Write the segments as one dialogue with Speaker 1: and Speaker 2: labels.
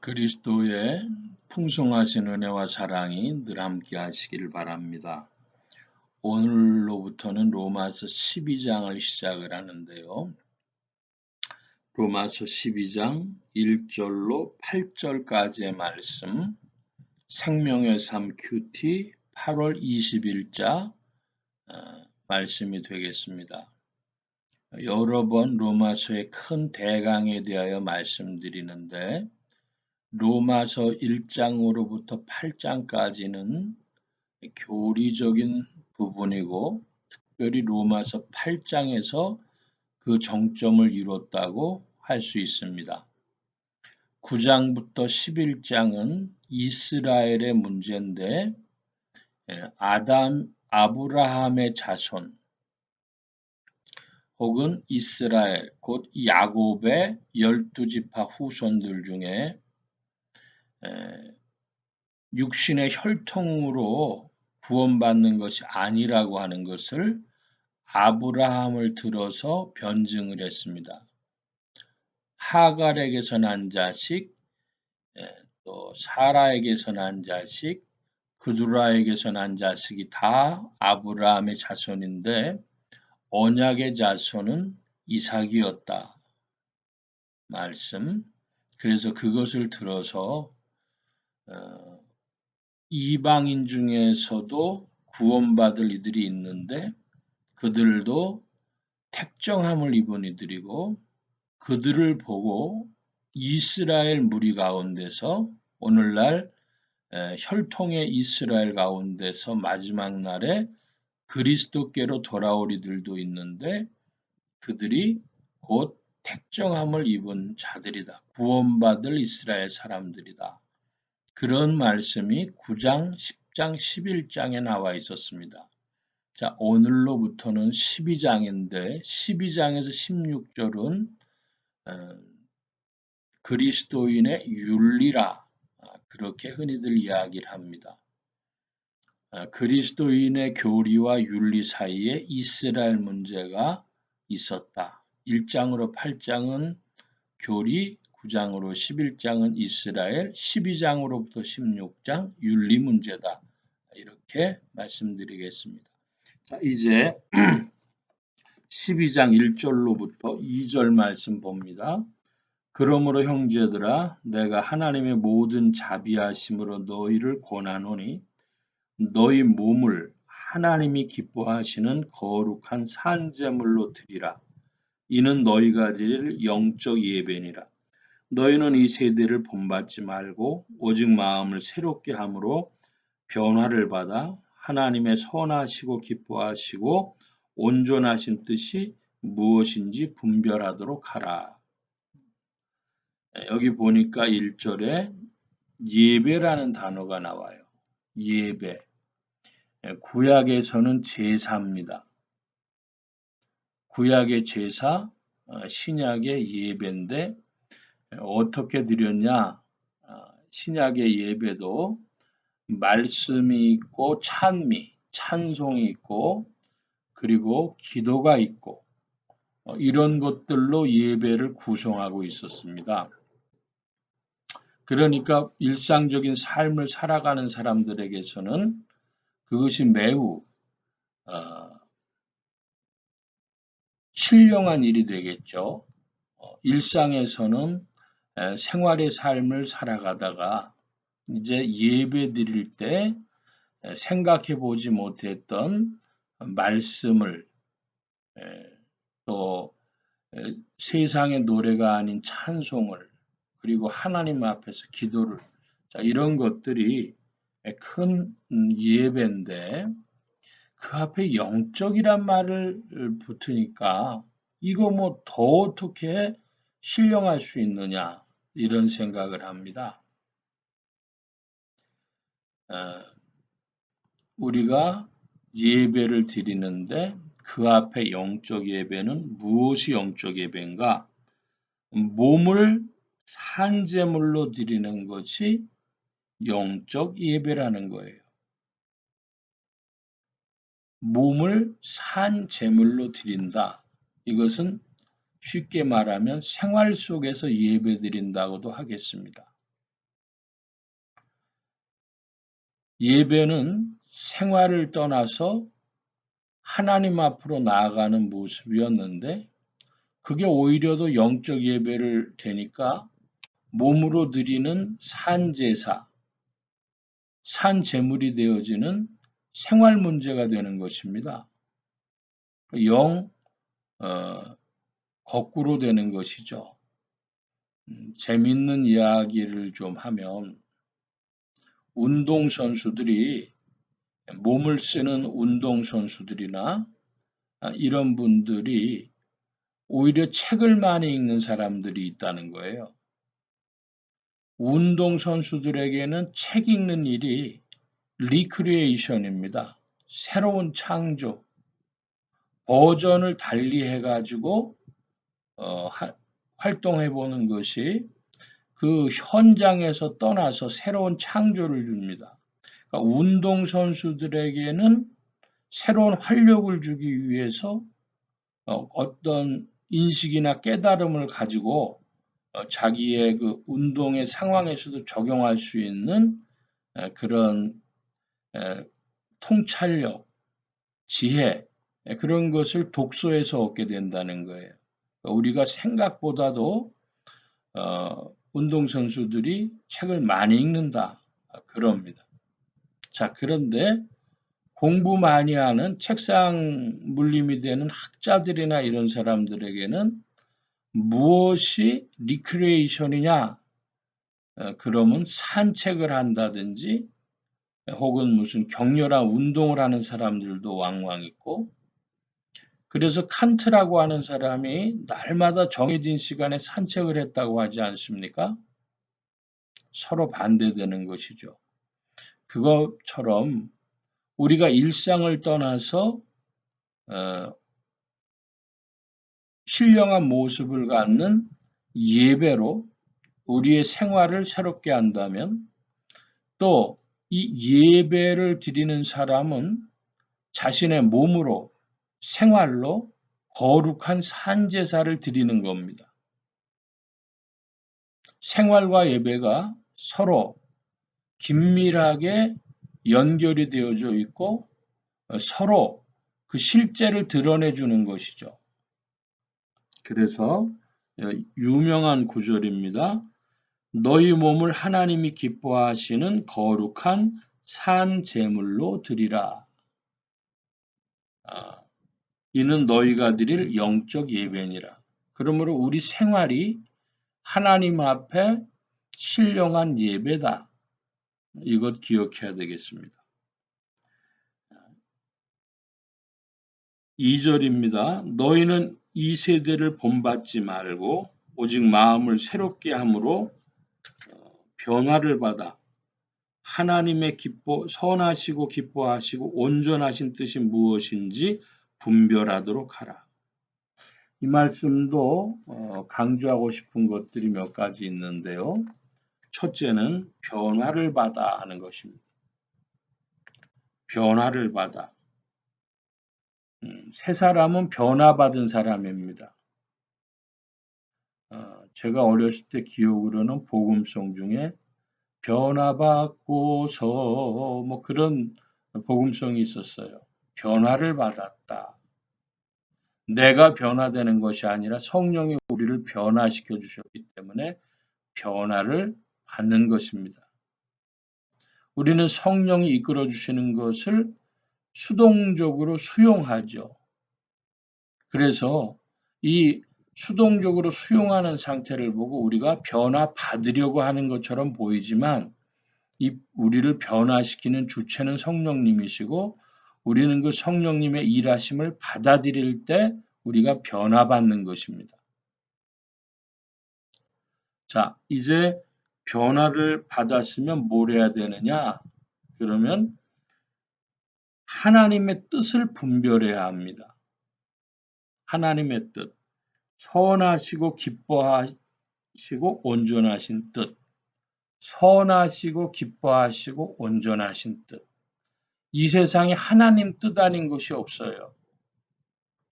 Speaker 1: 그리스도의 풍성하신 은혜와 사랑이 늘 함께 하시길 바랍니다. 오늘로부터는 로마서 12장을 시작을 하는데요. 로마서 12장 1절로 8절까지의 말씀, 생명의 삶 큐티 8월 20일자 말씀이 되겠습니다. 여러 번 로마서의 큰 대강에 대하여 말씀드리는데 로마서 1장으로부터 8장까지는 교리적인 부분이고 특별히 로마서 8장에서 그 정점을 이뤘다고 할 수 있습니다. 9장부터 11장은 이스라엘의 문제인데 아브라함의 자손 혹은 이스라엘 곧 야곱의 12지파 후손들 중에 육신의 혈통으로 구원받는 것이 아니라고 하는 것을 아브라함을 들어서 변증을 했습니다. 하갈에게서 난 자식, 또 사라에게서 난 자식, 그두라에게서 난 자식이 다 아브라함의 자손인데 언약의 자손은 이삭이었다. 말씀. 그래서 그것을 들어서 이방인 중에서도 구원받을 이들이 있는데 그들도 택정함을 입은 이들이고 그들을 보고 이스라엘 무리 가운데서 오늘날 혈통의 이스라엘 가운데서 마지막 날에 그리스도께로 돌아올 이들도 있는데 그들이 곧 택정함을 입은 자들이다. 구원받을 이스라엘 사람들이다. 그런 말씀이 9장, 10장, 11장에 나와 있었습니다. 자, 오늘로부터는 12장인데 12장에서 16절은 그리스도인의 윤리라 그렇게 흔히들 이야기를 합니다. 그리스도인의 교리와 윤리 사이에 이스라엘 문제가 있었다. 1장으로 8장은 교리, 9장으로 11장은 이스라엘, 12장으로부터 16장 윤리 문제다. 이렇게 말씀드리겠습니다. 자, 이제 12장 1절로부터 2절 말씀 봅니다. 그러므로 형제들아 내가 하나님의 모든 자비하심으로 너희를 권하노니 너희 몸을 하나님이 기뻐하시는 거룩한 산제물로 드리라. 이는 너희가 드릴 영적 예배니라. 너희는 이 세대를 본받지 말고 오직 마음을 새롭게 함으로 변화를 받아 하나님의 선하시고 기뻐하시고 온전하신 뜻이 무엇인지 분별하도록 하라. 여기 보니까 1절에 예배라는 단어가 나와요. 예배. 구약에서는 제사입니다. 구약의 제사, 신약의 예배인데 어떻게 드렸냐? 신약의 예배도 말씀이 있고 찬미, 찬송이 있고 그리고 기도가 있고 이런 것들로 예배를 구성하고 있었습니다. 그러니까 일상적인 삶을 살아가는 사람들에게서는 그것이 매우 신령한 일이 되겠죠. 일상에서는 생활의 삶을 살아가다가 이제 예배 드릴 때 생각해 보지 못했던 말씀을 또 세상의 노래가 아닌 찬송을 그리고 하나님 앞에서 기도를 이런 것들이 큰 예배인데 그 앞에 영적이란 말을 붙으니까 이거 뭐 더 어떻게 신령할 수 있느냐 이런 생각을 합니다. 우리가 예배를 드리는데 그 앞에 영적 예배는 무엇이 영적 예배인가? 몸을 산제물로 드리는 것이 영적 예배라는 거예요. 몸을 산제물로 드린다. 이것은 쉽게 말하면 생활 속에서 예배 드린다고도 하겠습니다. 예배는 생활을 떠나서 하나님 앞으로 나아가는 모습이었는데 그게 오히려 더 영적 예배를 되니까 몸으로 드리는 산제사, 산제물이 되어지는 생활 문제가 되는 것입니다. 영 거꾸로 되는 것이죠. 재밌는 이야기를 좀 하면 운동선수들이 몸을 쓰는 운동선수들이나 이런 분들이 오히려 책을 많이 읽는 사람들이 있다는 거예요. 운동선수들에게는 책 읽는 일이 리크리에이션입니다. 새로운 창조, 버전을 달리 해가지고 활동해 보는 것이 그 현장에서 떠나서 새로운 창조를 줍니다. 그러니까 운동선수들에게는 새로운 활력을 주기 위해서 어떤 인식이나 깨달음을 가지고 자기의 그 운동의 상황에서도 적용할 수 있는 그런 통찰력, 지혜 그런 것을 독서에서 얻게 된다는 거예요. 우리가 생각보다도 운동선수들이 책을 많이 읽는다 그럽니다. 자, 그런데 공부 많이 하는 책상 물림이 되는 학자들이나 이런 사람들에게는 무엇이 리크리에이션이냐? 그러면 산책을 한다든지 혹은 무슨 격렬한 운동을 하는 사람들도 왕왕 있고 그래서 칸트라고 하는 사람이 날마다 정해진 시간에 산책을 했다고 하지 않습니까? 서로 반대되는 것이죠. 그것처럼 우리가 일상을 떠나서 신령한 모습을 갖는 예배로 우리의 생활을 새롭게 한다면 또 이 예배를 드리는 사람은 자신의 몸으로 생활로 거룩한 산제사를 드리는 겁니다. 생활과 예배가 서로 긴밀하게 연결이 되어져 있고 서로 그 실제를 드러내 주는 것이죠. 그래서 유명한 구절입니다. 너희 몸을 하나님이 기뻐하시는 거룩한 산 제물로 드리라. 이는 너희가 드릴 영적 예배니라. 그러므로 우리 생활이 하나님 앞에 신령한 예배다. 이것 기억해야 되겠습니다. 2절입니다. 너희는 이 세대를 본받지 말고 오직 마음을 새롭게 함으로 변화를 받아 하나님의 선하시고 기뻐하시고 온전하신 뜻이 무엇인지 분별하도록 하라. 이 말씀도 강조하고 싶은 것들이 몇 가지 있는데요. 첫째는 변화를 받아 하는 것입니다. 변화를 받아. 새 사람은 변화받은 사람입니다. 제가 어렸을 때 기억으로는 복음송 중에 변화받고서 뭐 그런 복음성이 있었어요. 변화를 받았다. 내가 변화되는 것이 아니라 성령이 우리를 변화시켜 주셨기 때문에 변화를 받는 것입니다. 우리는 성령이 이끌어 주시는 것을 수동적으로 수용하죠. 그래서 이 수동적으로 수용하는 상태를 보고 우리가 변화받으려고 하는 것처럼 보이지만 우리를 변화시키는 주체는 성령님이시고 우리는 그 성령님의 일하심을 받아들일 때 우리가 변화받는 것입니다. 자, 이제 변화를 받았으면 뭘 해야 되느냐? 그러면 하나님의 뜻을 분별해야 합니다. 하나님의 뜻, 선하시고 기뻐하시고 온전하신 뜻, 선하시고 기뻐하시고 온전하신 뜻. 이 세상에 하나님 뜻 아닌 것이 없어요.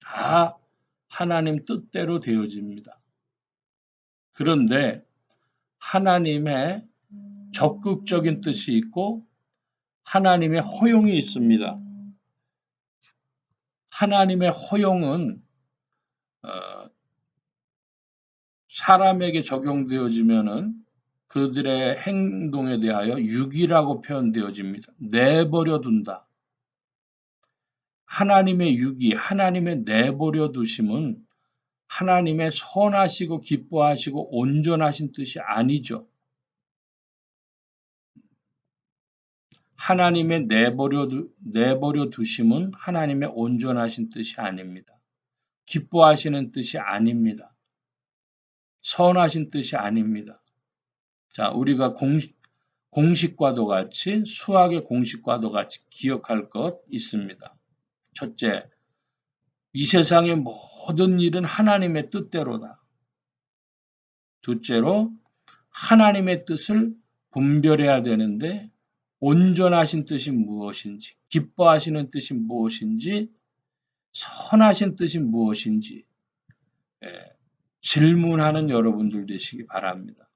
Speaker 1: 다 하나님 뜻대로 되어집니다. 그런데 하나님의 적극적인 뜻이 있고 하나님의 허용이 있습니다. 하나님의 허용은 사람에게 적용되어지면은 그들의 행동에 대하여 유기라고 표현되어집니다. 내버려 둔다. 하나님의 유기, 하나님의 내버려 두심은 하나님의 선하시고 기뻐하시고 온전하신 뜻이 아니죠. 하나님의 내버려 두심은 하나님의 온전하신 뜻이 아닙니다. 기뻐하시는 뜻이 아닙니다. 선하신 뜻이 아닙니다. 자, 우리가 공식과도 같이 수학의 공식과도 같이 기억할 것 있습니다. 첫째, 이 세상의 모든 일은 하나님의 뜻대로다. 둘째로, 하나님의 뜻을 분별해야 되는데 온전하신 뜻이 무엇인지, 기뻐하시는 뜻이 무엇인지, 선하신 뜻이 무엇인지 질문하는 여러분들 되시기 바랍니다.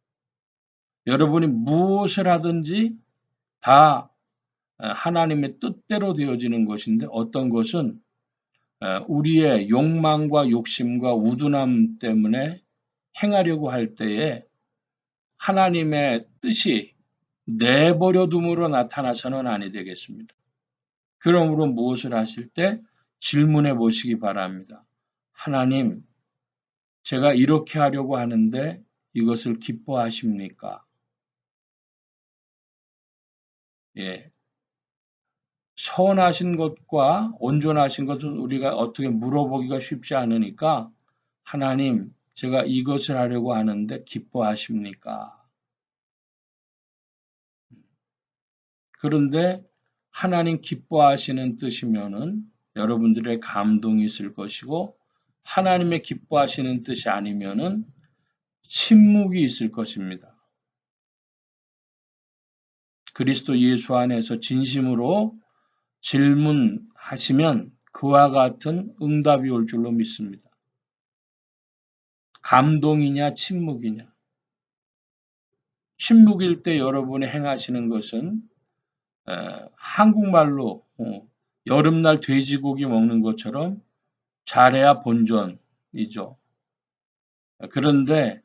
Speaker 1: 여러분이 무엇을 하든지 다 하나님의 뜻대로 되어지는 것인데 어떤 것은 우리의 욕망과 욕심과 우둔함 때문에 행하려고 할 때에 하나님의 뜻이 내버려둠으로 나타나서는 아니 되겠습니다. 그러므로 무엇을 하실 때 질문해 보시기 바랍니다. 하나님, 제가 이렇게 하려고 하는데 이것을 기뻐하십니까? 예. 선하신 것과 온전하신 것은 우리가 어떻게 물어보기가 쉽지 않으니까 하나님, 제가 이것을 하려고 하는데 기뻐하십니까? 그런데 하나님 기뻐하시는 뜻이면은 여러분들의 감동이 있을 것이고 하나님의 기뻐하시는 뜻이 아니면은 침묵이 있을 것입니다. 그리스도 예수 안에서 진심으로 질문하시면 그와 같은 응답이 올 줄로 믿습니다. 감동이냐 침묵이냐. 침묵일 때 여러분이 행하시는 것은 한국말로 여름날 돼지고기 먹는 것처럼 잘해야 본전이죠. 그런데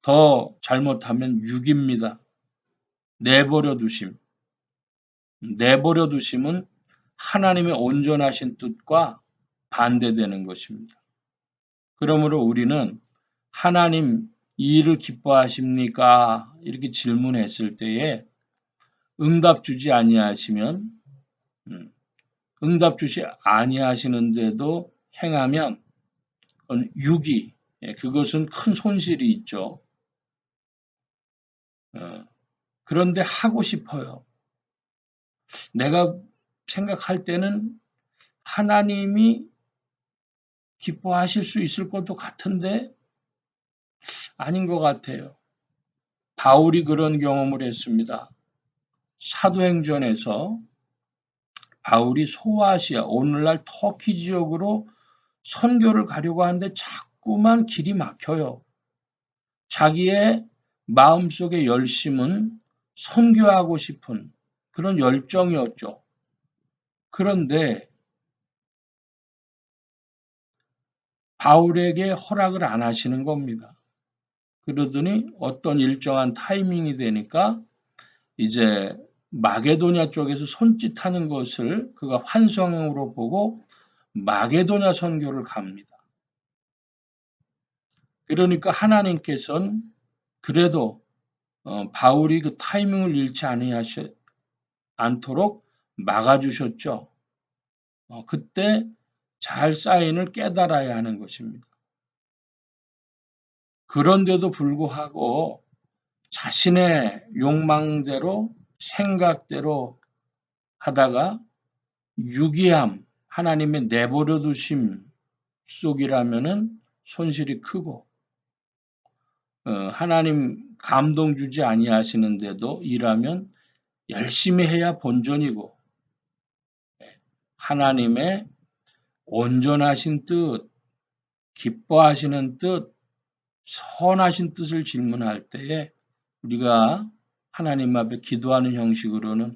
Speaker 1: 더 잘못하면 육입니다. 내버려 두심. 내버려 두심은 하나님의 온전하신 뜻과 반대되는 것입니다. 그러므로 우리는 하나님 이 일을 기뻐하십니까? 이렇게 질문했을 때에 응답 주지 아니하시면 응답 주지 아니하시는데도 행하면 유기, 그것은 큰 손실이 있죠. 그런데 하고 싶어요. 내가 생각할 때는 하나님이 기뻐하실 수 있을 것도 같은데 아닌 것 같아요. 바울이 그런 경험을 했습니다. 사도행전에서 바울이 소아시아, 오늘날 터키 지역으로 선교를 가려고 하는데 자꾸만 길이 막혀요. 자기의 마음속의 열심은 선교하고 싶은 그런 열정이었죠. 그런데 바울에게 허락을 안 하시는 겁니다. 그러더니 어떤 일정한 타이밍이 되니까 이제 마게도냐 쪽에서 손짓하는 것을 그가 환상으로 보고 마게도냐 선교를 갑니다. 그러니까 하나님께서는 그래도 바울이 그 타이밍을 잃지 않도록 막아주셨죠. 그때 잘 사인을 깨달아야 하는 것입니다. 그런데도 불구하고 자신의 욕망대로 생각대로 하다가 유기함, 하나님의 내버려 두심 속이라면은 손실이 크고 하나님 감동 주지 아니하시는데도 일하면 열심히 해야 본전이고 하나님의 온전하신 뜻, 기뻐하시는 뜻, 선하신 뜻을 질문할 때에 우리가 하나님 앞에 기도하는 형식으로는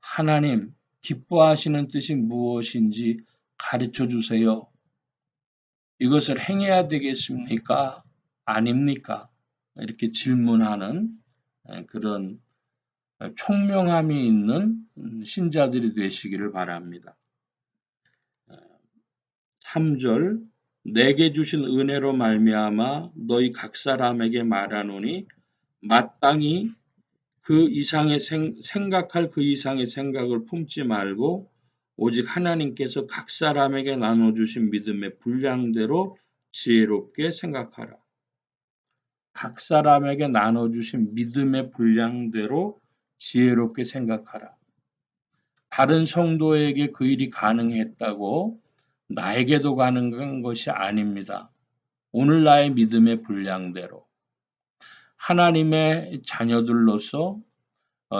Speaker 1: 하나님, 기뻐하시는 뜻이 무엇인지 가르쳐 주세요. 이것을 행해야 되겠습니까? 아닙니까? 이렇게 질문하는 그런 총명함이 있는 신자들이 되시기를 바랍니다. 3절 내게 주신 은혜로 말미암아 너희 각 사람에게 말하노니 마땅히 그 이상의 생각할 그 이상의 생각을 품지 말고 오직 하나님께서 각 사람에게 나눠주신 믿음의 분량대로 지혜롭게 생각하라. 각 사람에게 나눠주신 믿음의 분량대로 지혜롭게 생각하라. 다른 성도에게 그 일이 가능했다고 나에게도 가능한 것이 아닙니다. 오늘 나의 믿음의 분량대로 하나님의 자녀들로서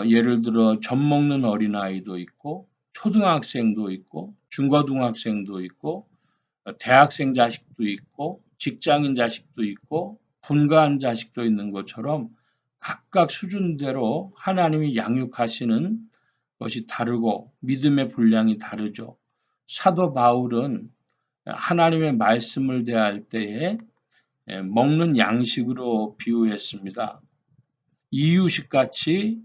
Speaker 1: 예를 들어 젖 먹는 어린아이도 있고 초등학생도 있고 중고등학생도 있고 대학생 자식도 있고 직장인 자식도 있고 분가한 자식도 있는 것처럼 각각 수준대로 하나님이 양육하시는 것이 다르고 믿음의 분량이 다르죠. 사도 바울은 하나님의 말씀을 대할 때에 먹는 양식으로 비유했습니다. 이유식같이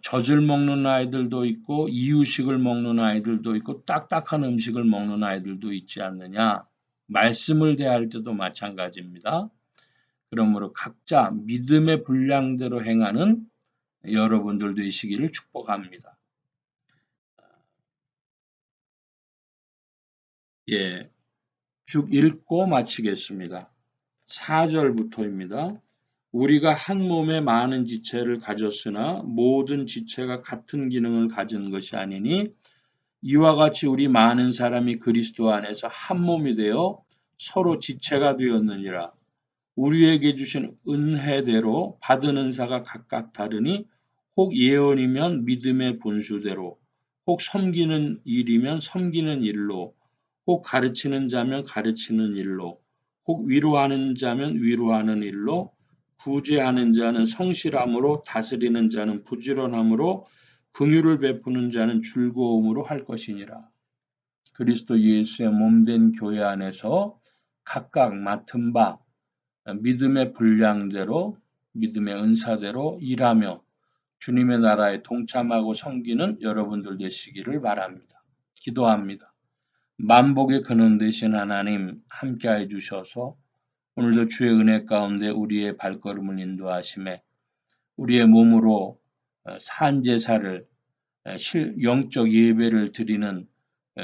Speaker 1: 젖을 먹는 아이들도 있고 이유식을 먹는 아이들도 있고 딱딱한 음식을 먹는 아이들도 있지 않느냐. 말씀을 대할 때도 마찬가지입니다. 그러므로 각자 믿음의 분량대로 행하는 여러분들 되시기를 축복합니다. 예, 쭉 읽고 마치겠습니다. 4절부터입니다. 우리가 한 몸에 많은 지체를 가졌으나 모든 지체가 같은 기능을 가진 것이 아니니 이와 같이 우리 많은 사람이 그리스도 안에서 한 몸이 되어 서로 지체가 되었느니라. 우리에게 주신 은혜대로 받은 은사가 각각 다르니 혹 예언이면 믿음의 본수대로 혹 섬기는 일이면 섬기는 일로 혹 가르치는 자면 가르치는 일로 혹 위로하는 자면 위로하는 일로 구제하는 자는 성실함으로 다스리는 자는 부지런함으로 긍휼을 베푸는 자는 즐거움으로 할 것이니라. 그리스도 예수의 몸된 교회 안에서 각각 맡은 바 믿음의 분량대로 믿음의 은사대로 일하며 주님의 나라에 동참하고 섬기는 여러분들 되시기를 바랍니다. 기도합니다. 만복의 근원 되신 하나님 함께해 주셔서 오늘도 주의 은혜 가운데 우리의 발걸음을 인도하심에 우리의 몸으로 산제사를 영적 예배를 드리는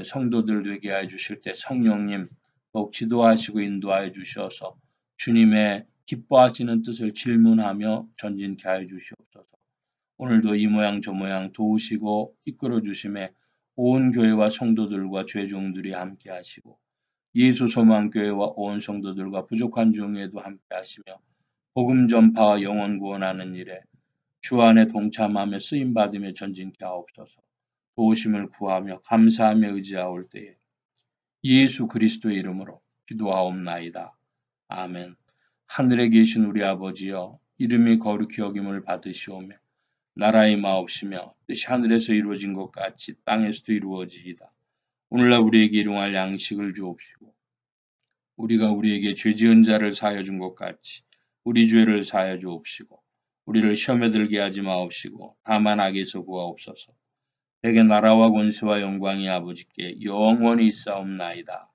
Speaker 1: 성도들 되게 해 주실 때 성령님 더욱 지도하시고 인도하여 주셔서 주님의 기뻐하시는 뜻을 질문하며 전진케 하여 주시옵소서. 오늘도 이 모양 저 모양 도우시고 이끌어 주심에 온 교회와 성도들과 죄종들이 함께 하시고 예수 소망 교회와 온 성도들과 부족한 종에도 함께 하시며 복음 전파와 영혼 구원하는 일에 주 안에 동참하며 쓰임 받으며 전진케 하옵소서. 도우심을 구하며 감사하며 의지하올 때에 예수 그리스도의 이름으로 기도하옵나이다. 아멘. 하늘에 계신 우리 아버지여 이름이 거룩히 여김을 받으시오며 나라의 마옵시며 뜻이 하늘에서 이루어진 것 같이 땅에서도 이루어지이다. 오늘날 우리에게 일용할 양식을 주옵시고 우리가 우리에게 죄 지은 자를 사하여 준 것 같이 우리 죄를 사하여 주옵시고 우리를 시험에 들게 하지 마옵시고 다만 악에서 구하옵소서. 대개 나라와 권세와 영광이 아버지께 영원히 있사옵나이다.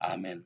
Speaker 1: 아멘.